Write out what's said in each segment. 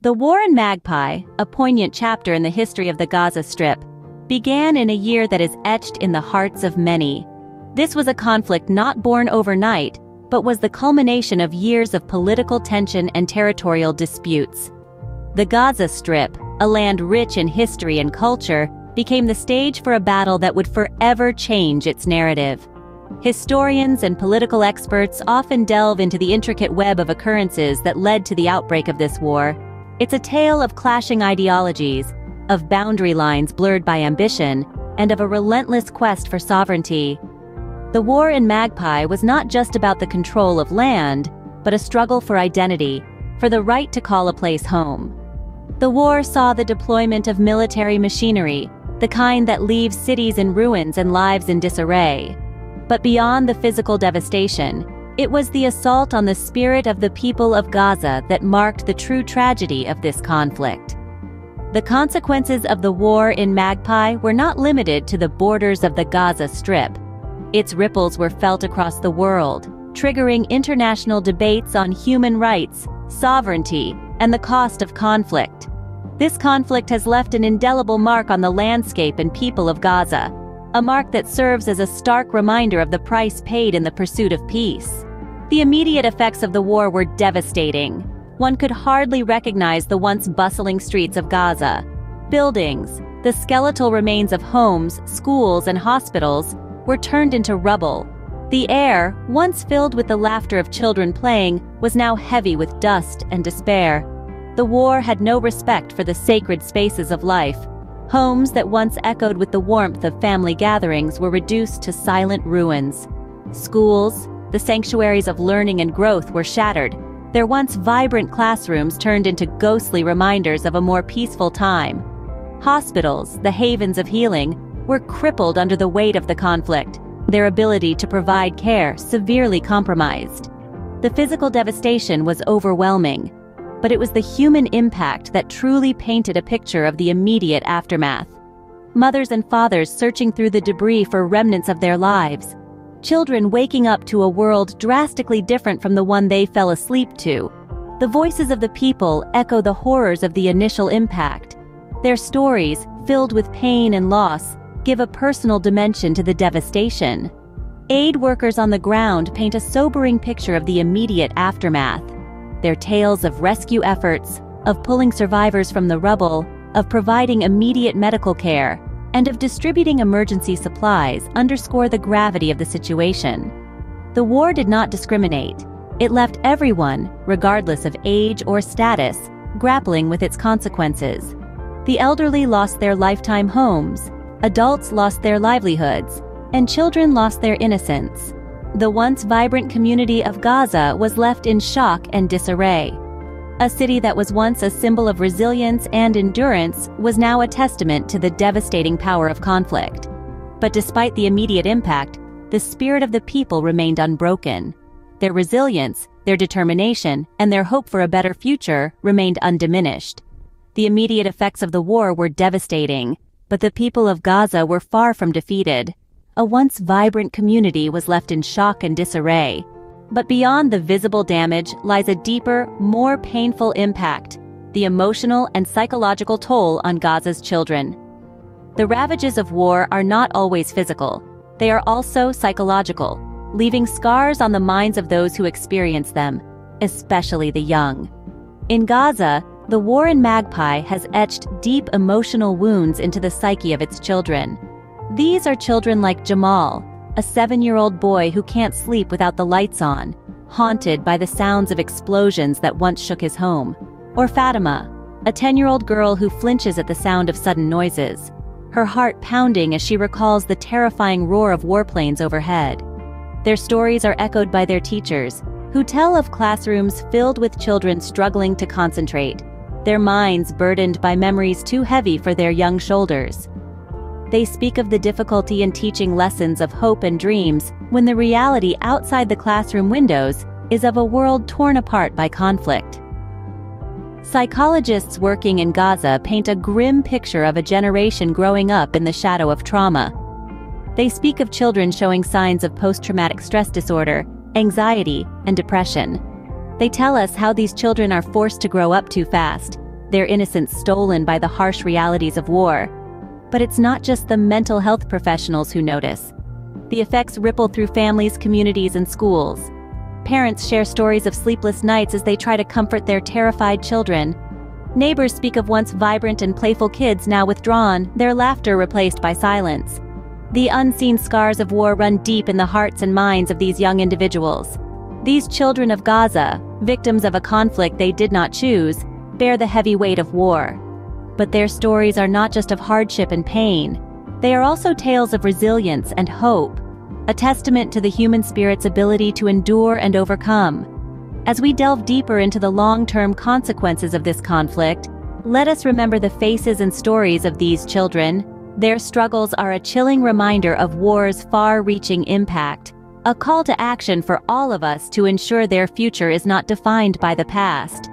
The war in Magpie, a poignant chapter in the history of the Gaza Strip, began in a year that is etched in the hearts of many. This was a conflict not born overnight, but was the culmination of years of political tension and territorial disputes. The Gaza Strip, a land rich in history and culture, became the stage for a battle that would forever change its narrative. Historians and political experts often delve into the intricate web of occurrences that led to the outbreak of this war. It's a tale of clashing ideologies, of boundary lines blurred by ambition, and of a relentless quest for sovereignty. The war in Magpie was not just about the control of land, but a struggle for identity, for the right to call a place home. The war saw the deployment of military machinery, the kind that leaves cities in ruins and lives in disarray. But beyond the physical devastation, it was the assault on the spirit of the people of Gaza that marked the true tragedy of this conflict. The consequences of the war in Magpie were not limited to the borders of the Gaza Strip. Its ripples were felt across the world, triggering international debates on human rights, sovereignty, and the cost of conflict. This conflict has left an indelible mark on the landscape and people of Gaza, a mark that serves as a stark reminder of the price paid in the pursuit of peace. The immediate effects of the war were devastating. One could hardly recognize the once bustling streets of Gaza. Buildings, the skeletal remains of homes, schools, and hospitals, were turned into rubble. The air, once filled with the laughter of children playing, was now heavy with dust and despair. The war had no respect for the sacred spaces of life. Homes that once echoed with the warmth of family gatherings were reduced to silent ruins. Schools, the sanctuaries of learning and growth, were shattered. Their once vibrant classrooms turned into ghostly reminders of a more peaceful time. Hospitals, the havens of healing, were crippled under the weight of the conflict, their ability to provide care severely compromised. The physical devastation was overwhelming, but it was the human impact that truly painted a picture of the immediate aftermath. Mothers and fathers searching through the debris for remnants of their lives. Children waking up to a world drastically different from the one they fell asleep to. The voices of the people echo the horrors of the initial impact. Their stories, filled with pain and loss, give a personal dimension to the devastation. Aid workers on the ground paint a sobering picture of the immediate aftermath. Their tales of rescue efforts, of pulling survivors from the rubble, of providing immediate medical care, and of distributing emergency supplies underscore the gravity of the situation. The war did not discriminate. It left everyone, regardless of age or status, grappling with its consequences. The elderly lost their lifetime homes, adults lost their livelihoods, and children lost their innocence. The once vibrant community of Gaza was left in shock and disarray. A city that was once a symbol of resilience and endurance was now a testament to the devastating power of conflict. But despite the immediate impact, the spirit of the people remained unbroken. Their resilience, their determination, and their hope for a better future remained undiminished. The immediate effects of the war were devastating, but the people of Gaza were far from defeated. A once vibrant community was left in shock and disarray. But beyond the visible damage lies a deeper, more painful impact, the emotional and psychological toll on Gaza's children. The ravages of war are not always physical. They are also psychological, leaving scars on the minds of those who experience them, especially the young. In Gaza, the war in Magpie has etched deep emotional wounds into the psyche of its children. These are children like Jamal, a 7-year-old boy who can't sleep without the lights on, haunted by the sounds of explosions that once shook his home. Or Fatima, a 10-year-old girl who flinches at the sound of sudden noises, her heart pounding as she recalls the terrifying roar of warplanes overhead. Their stories are echoed by their teachers, who tell of classrooms filled with children struggling to concentrate, their minds burdened by memories too heavy for their young shoulders. They speak of the difficulty in teaching lessons of hope and dreams when the reality outside the classroom windows is of a world torn apart by conflict. Psychologists working in Gaza paint a grim picture of a generation growing up in the shadow of trauma. They speak of children showing signs of post-traumatic stress disorder, anxiety, and depression. They tell us how these children are forced to grow up too fast, their innocence stolen by the harsh realities of war. But it's not just the mental health professionals who notice. The effects ripple through families, communities, and schools. Parents share stories of sleepless nights as they try to comfort their terrified children. Neighbors speak of once vibrant and playful kids now withdrawn, their laughter replaced by silence. The unseen scars of war run deep in the hearts and minds of these young individuals. These children of Gaza, victims of a conflict they did not choose, bear the heavy weight of war. But their stories are not just of hardship and pain. They are also tales of resilience and hope, a testament to the human spirit's ability to endure and overcome. As we delve deeper into the long-term consequences of this conflict, let us remember the faces and stories of these children. Their struggles are a chilling reminder of war's far-reaching impact, a call to action for all of us to ensure their future is not defined by the past.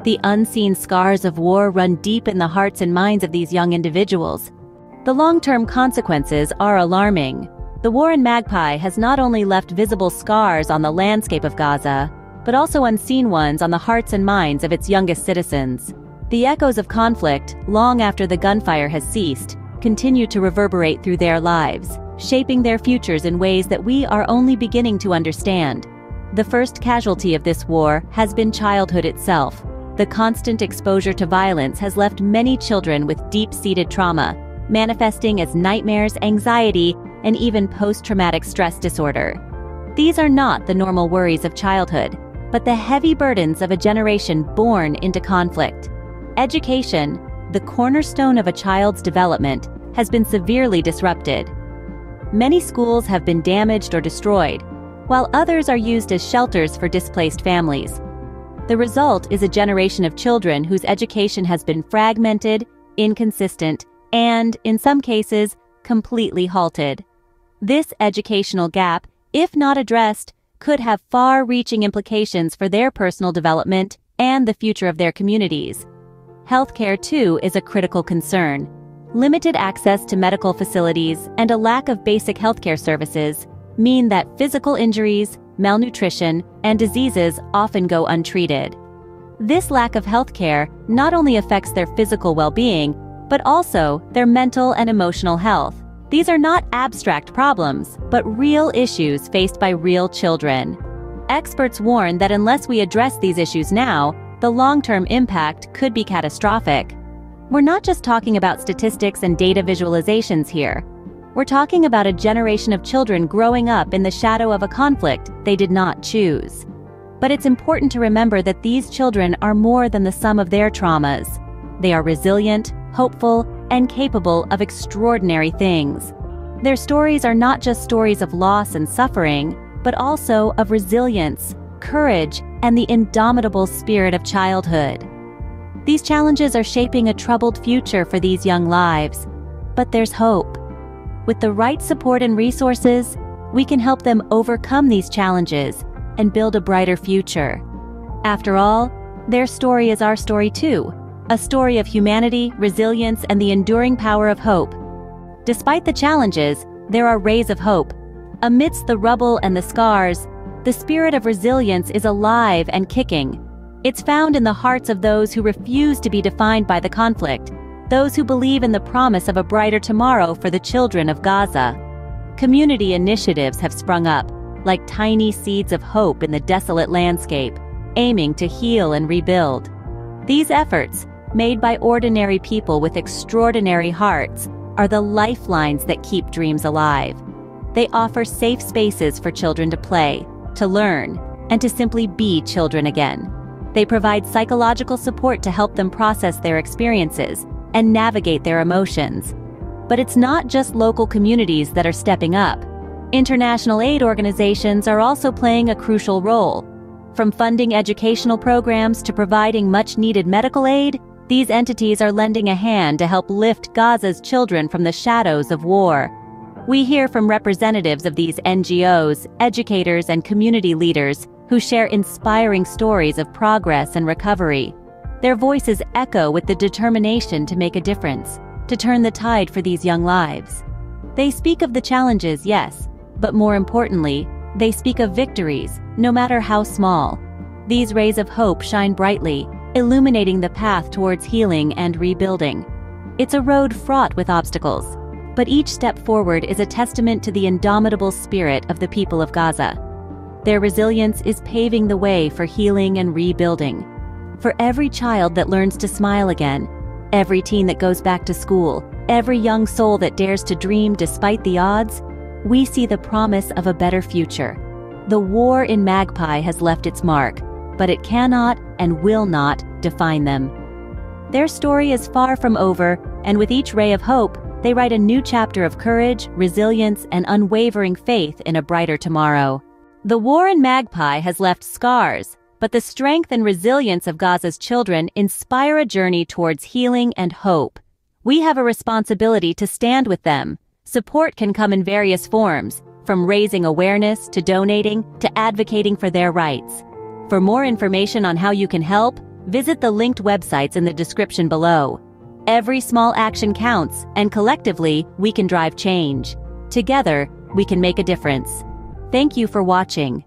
The unseen scars of war run deep in the hearts and minds of these young individuals. The long-term consequences are alarming. The war in Magpie has not only left visible scars on the landscape of Gaza, but also unseen ones on the hearts and minds of its youngest citizens. The echoes of conflict, long after the gunfire has ceased, continue to reverberate through their lives, shaping their futures in ways that we are only beginning to understand. The first casualty of this war has been childhood itself. The constant exposure to violence has left many children with deep-seated trauma, manifesting as nightmares, anxiety, and even post-traumatic stress disorder. These are not the normal worries of childhood, but the heavy burdens of a generation born into conflict. Education, the cornerstone of a child's development, has been severely disrupted. Many schools have been damaged or destroyed, while others are used as shelters for displaced families. The result is a generation of children whose education has been fragmented, inconsistent, and, in some cases, completely halted. This educational gap, if not addressed, could have far-reaching implications for their personal development and the future of their communities. Healthcare, too, is a critical concern. Limited access to medical facilities and a lack of basic healthcare services mean that physical injuries, malnutrition, and diseases often go untreated. This lack of healthcare not only affects their physical well-being, but also their mental and emotional health. These are not abstract problems, but real issues faced by real children. Experts warn that unless we address these issues now, the long-term impact could be catastrophic. We're not just talking about statistics and data visualizations here. We're talking about a generation of children growing up in the shadow of a conflict they did not choose. But it's important to remember that these children are more than the sum of their traumas. They are resilient, hopeful, and capable of extraordinary things. Their stories are not just stories of loss and suffering, but also of resilience, courage, and the indomitable spirit of childhood. These challenges are shaping a troubled future for these young lives, but there's hope. With the right support and resources, we can help them overcome these challenges and build a brighter future. After all, their story is our story too, a story of humanity, resilience, and the enduring power of hope. Despite the challenges, there are rays of hope. Amidst the rubble and the scars, the spirit of resilience is alive and kicking. It's found in the hearts of those who refuse to be defined by the conflict, those who believe in the promise of a brighter tomorrow for the children of Gaza. Community initiatives have sprung up, like tiny seeds of hope in the desolate landscape, aiming to heal and rebuild. These efforts, made by ordinary people with extraordinary hearts, are the lifelines that keep dreams alive. They offer safe spaces for children to play, to learn, and to simply be children again. They provide psychological support to help them process their experiences and navigate their emotions. But it's not just local communities that are stepping up. International aid organizations are also playing a crucial role. From funding educational programs to providing much-needed medical aid, these entities are lending a hand to help lift Gaza's children from the shadows of war. We hear from representatives of these NGOs, educators, and community leaders who share inspiring stories of progress and recovery. Their voices echo with the determination to make a difference, to turn the tide for these young lives. They speak of the challenges, yes, but more importantly, they speak of victories, no matter how small. These rays of hope shine brightly, illuminating the path towards healing and rebuilding. It's a road fraught with obstacles, but each step forward is a testament to the indomitable spirit of the people of Gaza. Their resilience is paving the way for healing and rebuilding. For every child that learns to smile again, every teen that goes back to school, every young soul that dares to dream despite the odds, we see the promise of a better future. The war in Magpie has left its mark, but it cannot and will not define them. Their story is far from over, and with each ray of hope, they write a new chapter of courage, resilience, and unwavering faith in a brighter tomorrow. The war in Magpie has left scars, but the strength and resilience of Gaza's children inspire a journey towards healing and hope. We have a responsibility to stand with them. Support can come in various forms, from raising awareness to donating to advocating for their rights. For more information on how you can help, visit the linked websites in the description below. Every small action counts, and collectively, we can drive change. Together, we can make a difference. Thank you for watching.